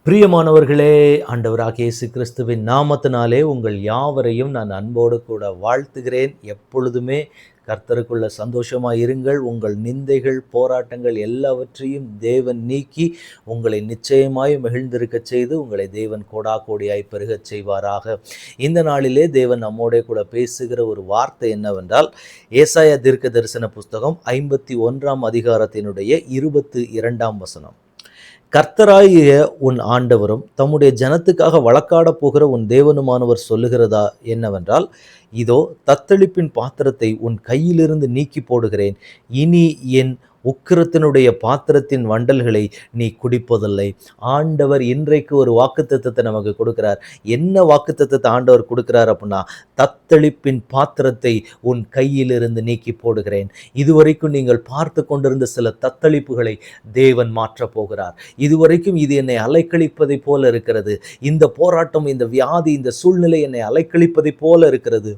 பிரியமானவர்களே, ஆண்டவராகிய இயேசு கிறிஸ்துவின் நாமத்தினாலே உங்கள் யாவரையும் நான் அன்போடு கூட வாழ்த்துகிறேன். எப்பொழுதுமே கர்த்தருக்குள்ள சந்தோஷமாக இருங்கள். உங்கள் நிந்தைகள், போராட்டங்கள் எல்லாவற்றையும் தேவன் நீக்கி உங்களை நிச்சயமாய் மகிழ்ந்திருக்க செய்து உங்களை தேவன் கோடா கோடியாய் பெருகச் செய்வாராக. இந்த நாளிலே தேவன் நம்மோடே கூட பேசுகிற ஒரு வார்த்தை என்னவென்றால், ஏசாயா தீர்க்க தரிசன புஸ்தகம் 51 அதிகாரத்தினுடைய 22 வசனம். கர்த்தராகிய உன் ஆண்டவரும் தம்முடைய ஜனத்துக்காக வழக்காடப் போகிற உன் தேவனுமானவர் சொல்லுகிறதா என்னவென்றால், இதோ தத்தளிப்பின் பாத்திரத்தை உன் கையிலிருந்து நீக்கி போடுகிறேன், இனி என் உக்கிரத்தினுடைய பாத்திரத்தின் வண்டல்களை நீ குடிப்பதில்லை. ஆண்டவர் இன்றைக்கு ஒரு வாக்குத்தத்தத்தை நமக்கு கொடுக்கிறார். என்ன வாக்குத்தத்தத்தை ஆண்டவர் கொடுக்கிறார் அப்படின்னா, தத்தளிப்பின் பாத்திரத்தை உன் கையிலிருந்து நீக்கி போடுகிறேன். இதுவரைக்கும் நீங்கள் பார்த்து கொண்டிருந்த சில தத்தளிப்புகளை தேவன் மாற்றப் போகிறார். இதுவரைக்கும் இது என்னை அலைக்கழிப்பதை போல இருக்கிறது, இந்த போராட்டம், இந்த வியாதி, இந்த சூழ்நிலை என்னை அலைக்கழிப்பதை போல இருக்கிறது.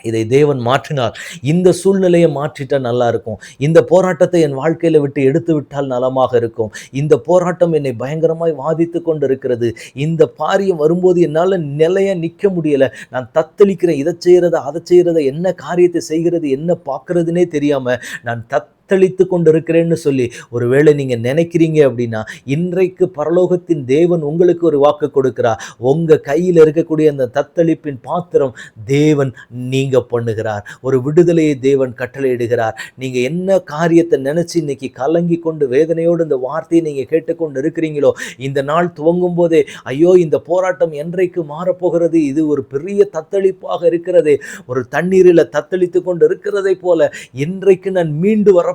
இதை தேவன் மாற்றினார். இந்த சூழ்நிலையை மாற்றிட்டா நல்லா இருக்கும். இந்த போராட்டத்தை என் வாழ்க்கையில விட்டு எடுத்து விட்டால் நலமாக இருக்கும். இந்த போராட்டம் என்னை பயங்கரமாய் வாதித்து கொண்டு இருக்கிறது. இந்த பாரியம் வரும்போது என்னால் நிலையா நிற்க முடியல. நான் தத்தளிக்கிறேன். இதை செய்யறதா அதை செய்யறதா, என்ன காரியத்தை செய்கிறது, என்ன பார்க்கறதுனே தெரியாம நான் தத்தளித்து கொண்டு இருக்கிறேன்னு சொல்லி ஒருவேளை நீங்க நினைக்கிறீங்க அப்படின்னா, இன்றைக்கு பரலோகத்தின் தேவன் உங்களுக்கு ஒரு வாக்கு கொடுக்கிறார். உங்க கையில் இருக்கக்கூடிய அந்த தத்தளிப்பின் பாத்திரம் தேவன் நீங்க பண்ணுகிறார். ஒரு விடுதலையை தேவன் கட்டளையிடுகிறார். நீங்க என்ன காரியத்தை நினைச்சு இன்னைக்கு கலங்கி கொண்டு வேதனையோடு இந்த வார்த்தையை நீங்க கேட்டுக்கொண்டு இருக்கிறீங்களோ, இந்த நாள் துவங்கும் போதே ஐயோ இந்த போராட்டம் என்றைக்கு மாறப்போகிறது, இது ஒரு பெரிய தத்தளிப்பாக இருக்கிறதே, ஒரு தண்ணீரில் தத்தளித்து கொண்டு இருக்கிறதை போல இன்றைக்கு நான் மீண்டு வரப்போகிறேன்.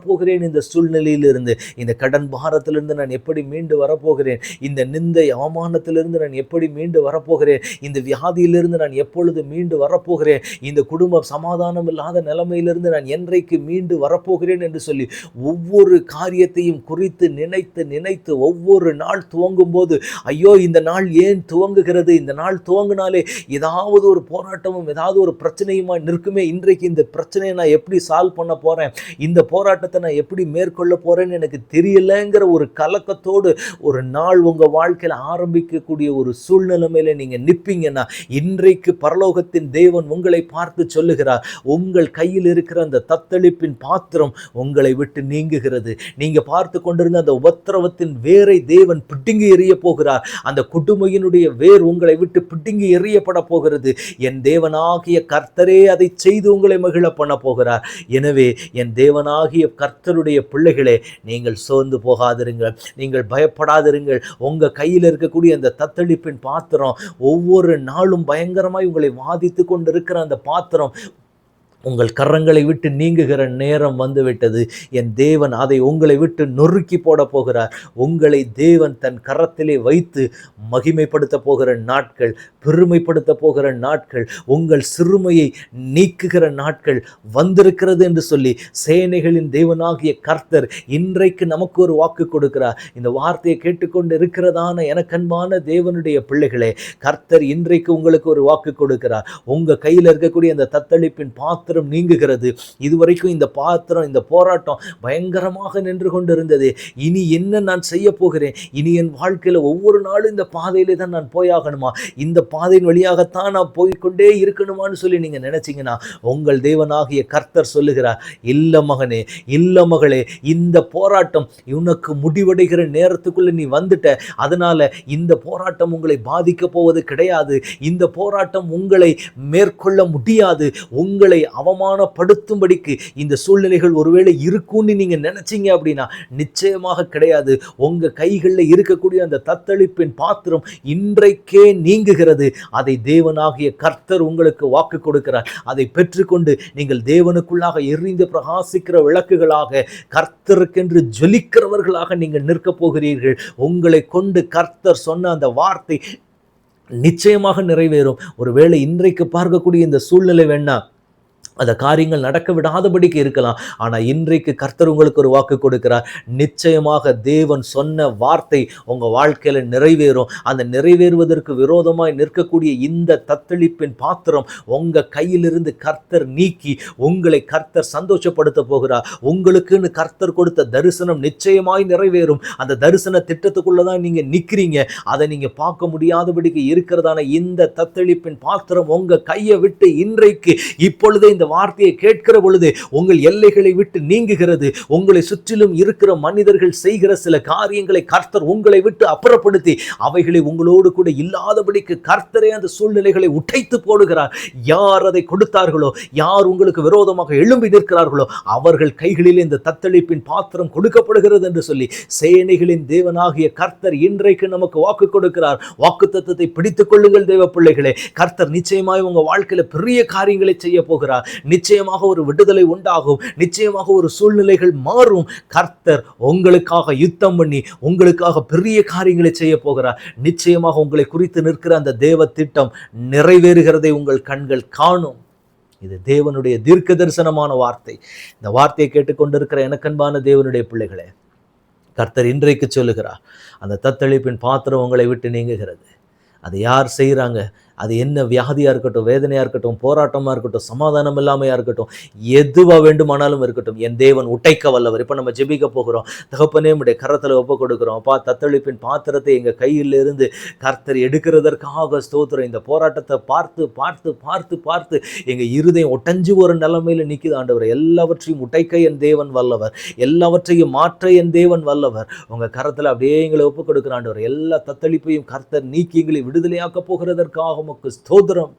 இந்த சூழ்நிலையிலிருந்து, இந்த கடன் பாரத்திலிருந்து நான் எப்படி மீண்டு வரப்போகிறேன், இந்த நிந்தை அவமானத்திலிருந்து நான் எப்படி மீண்டு வரப்போகிறேன், இந்த வியாதியிலிருந்து நான் எப்பொழுது மீண்டு வரப்போகிறேன், இந்த குடும்ப சமாதானம் இல்லாத நிலைமையிலிருந்து நான் என்றைக்கு மீண்டு வரப்போகிறேன் என்று சொல்லி ஒவ்வொரு காரியத்தையும் குறித்து நினைத்து நினைத்து ஒவ்வொரு நாள் துவங்கும் போது, ஐயோ இந்த நாள் ஏன் துவங்குகிறது, இந்த நாள் துவங்கினாலே ஏதாவது ஒரு போராட்டமும் ஏதாவது ஒரு பிரச்சனையுமா நிற்குமே, இன்றைக்கு இந்த பிரச்சனையை நான் எப்படி சால்வ் பண்ண போறேன், இந்த போராட்டத்தை நான் எப்படி மேற்கொள்ள போறேன்னு எனக்கு தெரியலங்கிற ஒரு கலக்கத்தோடு ஒரு நாள் உங்க வாழ்க்கையில் ஆரம்பிக்கக்கூடிய ஒரு சூழ்நிலைமையில நீங்க நிற்பீங்கன்னா, இன்றைக்கு பரலோகத்தின் தேவன் உங்களை பார்த்து சொல்லுகிறார், உங்கள் கையில் இருக்கிற அந்த தத்தளிப்பின் பாத்திரம் உங்களை விட்டு நீங்குகிறது. நீங்க பார்த்து கொண்டிருந்த அந்த உபத்திரவத்தின் வேரை தேவன் பிடுங்கி எறிய போகிறார். அந்த கொடுமையினுடைய வேர் உங்களை விட்டு பிடுங்கி எறியப்பட போகிறது. என் தேவனாகிய கர்த்தரே அதை செய்து உங்களை மகிழ பண்ண போகிறார். எனவே என் தேவனாகிய கர்த்தருடைய பிள்ளைகளே, நீங்கள் சோர்ந்து போகாதிருங்கள், நீங்கள் பயப்படாதிருங்கள். உங்க கையில் இருக்கக்கூடிய அந்த தத்தளிப்பின் பாத்திரம் ஒவ்வொரு நாளும் பயங்கரமாய் உங்களை வாதித்து கொண்டிருக்கிற அந்த பாத்திரம் உங்கள் கரங்களை விட்டு நீங்குகிற நேரம் வந்துவிட்டது. என் தேவன் அதை உங்களை விட்டு நொறுக்கி போட போகிறார். உங்களை தேவன் தன் கரத்திலே வைத்து மகிமைப்படுத்த போகிற நாட்கள், பெருமைப்படுத்த போகிற நாட்கள், உங்கள் சிறுமையை நீக்குகிற நாட்கள் வந்திருக்கிறது என்று சொல்லி சேனைகளின் தேவனாகிய கர்த்தர் இன்றைக்கு நமக்கு ஒரு வாக்கு கொடுக்கிறார். இந்த வார்த்தையை கேட்டுக்கொண்டு இருக்கிறதான எனக்கன்பான தேவனுடைய பிள்ளைகளே, கர்த்தர் இன்றைக்கு உங்களுக்கு ஒரு வாக்கு கொடுக்கிறார். உங்க கையில் இருக்கக்கூடிய அந்த தத்தளிப்பின் பாத்திரம் நீங்குகிறது. இதுவரைக்கும் இந்த பாத்திரம், இந்த போராட்டம் பயங்கரமாக நின்று கொண்டிருந்தது. இனி என்ன நான் செய்ய போகிறேன், இனி என் வாழ்க்கையில ஒவ்வொரு நாளும் இந்த பாதையிலே தான் நான் போயாகணுமா, இந்த பாதையின் வழியாகத்தான் நான் போய்கொண்டே இருக்கணுமான்னு சொல்லி நீங்க நினைச்சீங்கன்னா, உங்கள் தேவனாகிய கர்த்தர் சொல்லுகிறார், இல்ல மகனே, இல்ல மகளே, இந்த போராட்டம் உனக்கு முடிவடைகிற நேரத்துக்குள்ள நீ வந்துட்ட. அதனால இந்த போராட்டம் உங்களை பாதிக்க போவது கிடையாது. இந்த போராட்டம் உங்களை மேற்கொள்ள முடியாது. உங்களை அவமானப்படுத்தும்படிக்கு இந்த சூழ்நிலைகள் ஒருவேளை இருக்கும்னு நீங்க நினைச்சீங்க அப்படின்னா, நிச்சயமாக கிடையாது. உங்க கைகளில் இருக்கக்கூடிய அந்த தத்தளிப்பின் பாத்திரம் இன்றைக்கே நீங்குகிறது. அதை தேவனாகிய கர்த்தர் உங்களுக்கு வாக்கு கொடுக்கிறார். அதை பெற்றுக்கொண்டு நீங்கள் தேவனுக்குள்ளாக எரிந்து பிரகாசிக்கிற விளக்குகளாக, கர்த்தருக்கென்று ஜொலிக்கிறவர்களாக நீங்கள் நிற்க போகிறீர்கள். உங்களை கொண்டு கர்த்தர் சொன்ன அந்த வார்த்தை நிச்சயமாக நிறைவேறும். ஒருவேளை இன்றைக்கு பார்க்கக்கூடிய இந்த சூழ்நிலை வேணா அந்த காரியங்கள் நடக்க விடாதபடிக்கு இருக்கலாம். ஆனா இன்றைக்கு கர்த்தர் உங்களுக்கு ஒரு வாக்கு கொடுக்கிறார். நிச்சயமாக தேவன் சொன்ன வார்த்தை உங்க வாழ்க்கையில நிறைவேறும். அந்த நிறைவேறுவதற்கு விரோதமாய் நிற்கக்கூடிய இந்த தத்தளிப்பின் பாத்திரம் உங்க கையிலிருந்து கர்த்தர் நீக்கி உங்களை கர்த்தர் சந்தோஷப்படுத்த போகிறார். உங்களுக்குன்னு கர்த்தர் கொடுத்த தரிசனம் நிச்சயமாய் நிறைவேறும். அந்த தரிசன திட்டத்துக்குள்ளதான் நீங்க நிக்கிறீங்க. அதை நீங்க பார்க்க முடியாதபடிக்கு இருக்கிறதான இந்த தத்தளிப்பின் பாத்திரம் உங்க கையை விட்டு இன்றைக்கு இப்பொழுதே இந்த வார்த்தையை கேட்கிற பொழுது உங்கள் எல்லைகளை விட்டு நீங்குகிறது. உங்களை சுற்றிலும் இருக்கிற மனிதர்கள் செய்கிற சில காரியங்களை கர்த்தர் உங்களை விட்டு அப்புறப்படுத்தி அவைகளை உங்களோடு கூட இல்லாதபடிக்கு கர்த்தரே அந்த சூழ்நிலைகளை உடைத்து போடுகிறார். யார் அதை கொடுத்தார்களோ, யார் உங்களுக்கு விரோதமாக எழும்பி நிற்கிறார்களோ அவர்கள் கைகளில் இந்த தத்தளிப்பின் பாத்திரம் கொடுக்கப்படுகிறது என்று சொல்லி சேனைகளின் தேவனாகிய கர்த்தர் இன்றைக்கு நமக்கு வாக்கு கொடுக்கிறார். வாக்கு தத்தத்தை பிடித்துக் கொள்ளுங்கள் தேவ பிள்ளைகளே. கர்த்தர் நிச்சயமாய் உங்க வாழ்க்கையில பெரிய காரியங்களை செய்ய போகிறார். நிச்சயமாக ஒரு விடுதலை உண்டாகும். நிச்சயமாக ஒரு சூழ்நிலைகள் மாறும். கர்த்தர் உங்களுக்காக யுத்தம் பண்ணி உங்களுக்காக பெரிய காரியங்களை செய்ய போகிறார். நிச்சயமாக உங்களை குறித்து நிற்கிற அந்த தேவ திட்டம் நிறைவேறுகிறதை உங்கள் கண்கள் காணும். இது தேவனுடைய தீர்க்க தரிசனமான வார்த்தை. இந்த வார்த்தையை கேட்டுக்கொண்டிருக்கிற எனக்கன்பான தேவனுடைய பிள்ளைகளே, கர்த்தர் இன்றைக்கு சொல்லுகிறார், அந்த தத்தளிப்பின் பாத்திரம் உங்களை விட்டு நீங்குகிறது. அது யார் செய்கிறாங்க? அது என்ன வியாதியாக இருக்கட்டும், வேதனையாக இருக்கட்டும், போராட்டமாக இருக்கட்டும், சமாதானம் இல்லாமையாக இருக்கட்டும், எதுவாக வேண்டுமானாலும் இருக்கட்டும், என் தேவன் உடைக்க வல்லவர். இப்போ நம்ம ஜெபிக்க போகிறோம். தகப்பனே உம்முடைய கரத்தில் ஒப்பு கொடுக்குறோம். அப்பா, தத்தளிப்பின் பாத்திரத்தை எங்கள் கையிலிருந்து கர்த்தர் எடுக்கிறதற்காக ஸ்தோத்திரம். இந்த போராட்டத்தை பார்த்து பார்த்து பார்த்து பார்த்து எங்கள் இருதயம் ஒட்டஞ்சு ஒரு நிலைமையில் நிற்குது ஆண்டவர். எல்லாவற்றையும் உடைக்க என் தேவன் வல்லவர். எல்லாவற்றையும் மாற்ற என் தேவன் வல்லவர். உங்கள் கரத்தில் அப்படியே எங்களை ஒப்பு கொடுக்குற ஆண்டவர். எல்லா தத்தளிப்பையும் கர்த்தர் நீக்கி எங்களை விடுதலையாக்க போகிறதற்காக உமக்கு ஸ்தோத்திரம்.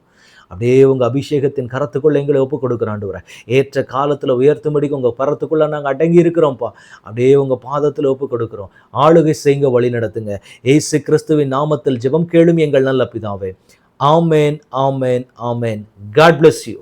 அப்படியே உங்க அபிஷேகத்தின் கரத்துக்குள்ள எங்களை ஒப்பு கொடுக்குற ஆண்டவரே. ஏற்ற காலத்துல உயர்த்தும்படிக்கு உங்க பரத்துக்குள்ள நாங்கள் அடங்கி இருக்கிறோம்ப்பா. அப்படியே உங்க பாதத்தில் ஒப்பு கொடுக்குறோம். ஆளுகை செய்யுங்க, வழி நடத்துங்க. இயேசு கிறிஸ்துவின் நாமத்தில் ஜெபம் கேளும் எங்கள் நல்ல பிதாவே. ஆமேன், ஆமேன், ஆமேன். God bless you.